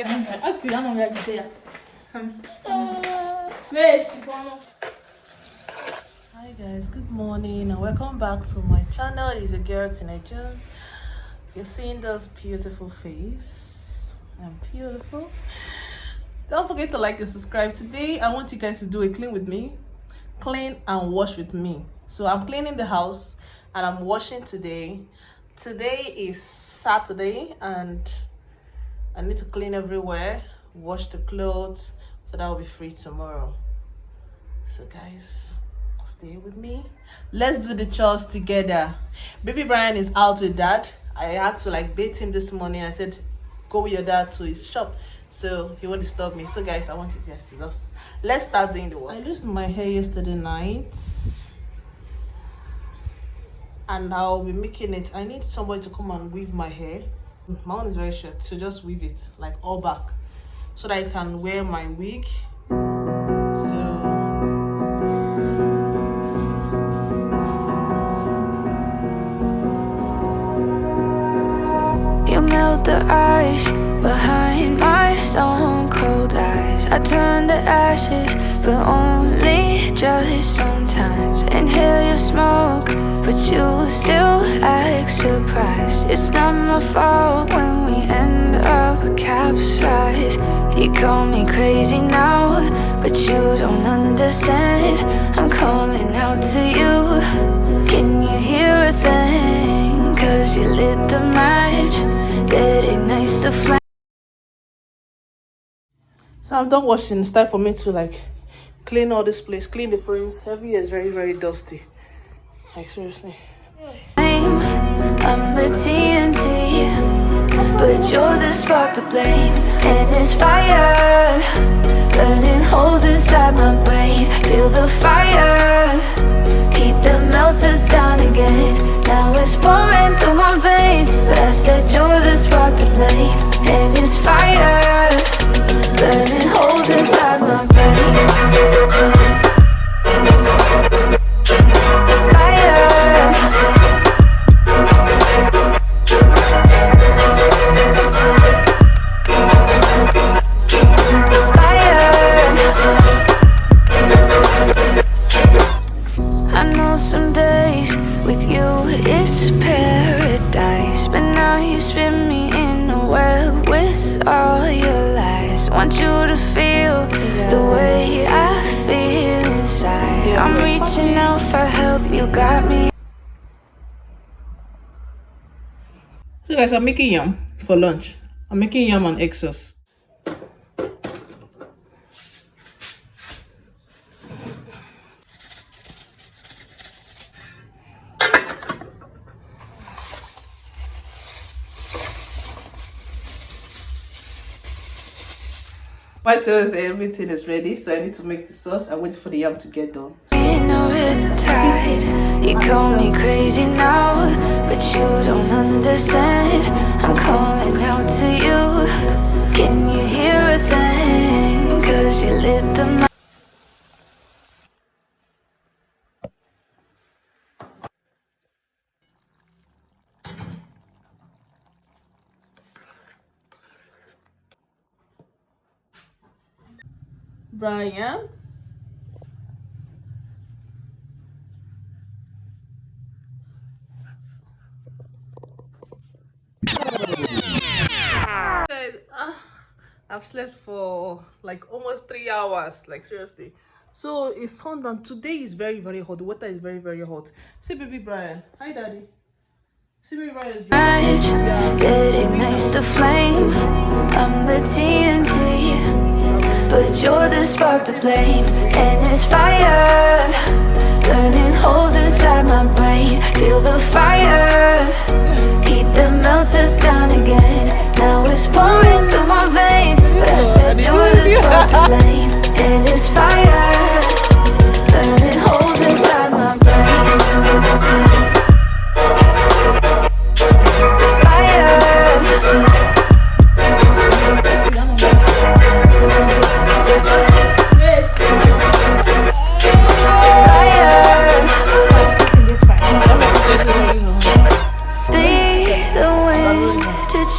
Hi guys, good morning and welcome back to my channel. It's a girl Teenager. If you're seeing this beautiful face, I'm beautiful. Don't forget to like and subscribe. Today I want you guys to do a clean with me, clean and wash with me. So I'm cleaning the house and I'm washing today. Today is Saturday and I need to clean everywhere, wash the clothes, so that I'll be free tomorrow. So guys, stay with me. Let's do the chores together. Baby Brian is out with dad. I had to like bait him this morning. I said, go with your dad to his shop, so he won't disturb me. So guys, I want you guys to just let's start doing the work. I loosed my hair yesterday night and I'll be making it. I need somebody to come and weave my hair. My one is very short, so just weave it like all back so that I can wear my wig. You melt the ice behind my stone cold eyes. I turn to ashes, but only just sometimes. Inhale your smoke, but you still act surprised. It's not my fault when we end up capsized. You call me crazy now, but you don't understand. I'm calling out to you. Can you hear a thing? 'Cause you lit the match that ignites the flame. So I'm done washing. It's time for me to like clean all this place, clean the frames. Every is very, very dusty. Like seriously. I'm the TNT, but you're the spark to blame. And it's fire, burning holes inside my brain. Feel the fire, heat that melts us down again. Now it's pouring through my veins, but I said you're the spark to blame. And it's fire, burning holes inside my brain. Some days with you it's paradise, but now you spin me in a web with all your lies. Want you to feel the way I feel inside. I'm reaching out for help, you got me. So guys, I'm making yam for lunch. I'm making yam and egg sauce. My sauce, everything is ready, so I need to make the sauce. I wait for the yam to get done. In a riptide, you call me crazy now, but you don't understand. I'm calling out to you. Can you hear a thing? 'Cause you lit the Brian. Guys, I've slept for like almost 3 hours, like seriously. So it's sundown. Today is very, very hot. The water is very, very hot. See baby Brian. Hi daddy. See baby Brian is drinking. It ignites the flame. I'm the TNT, but you're the spark to blame. And it's fire, burning holes inside my brain. Feel the fire, heat that melts us down again. Now it's pouring through my veins, but I said you're the spark to blame. And it's fire, burning holes inside my brain.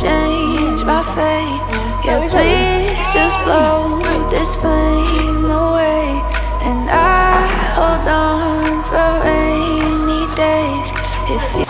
Change my fate, yeah, please. flame away, and I hold on for rainy days. If you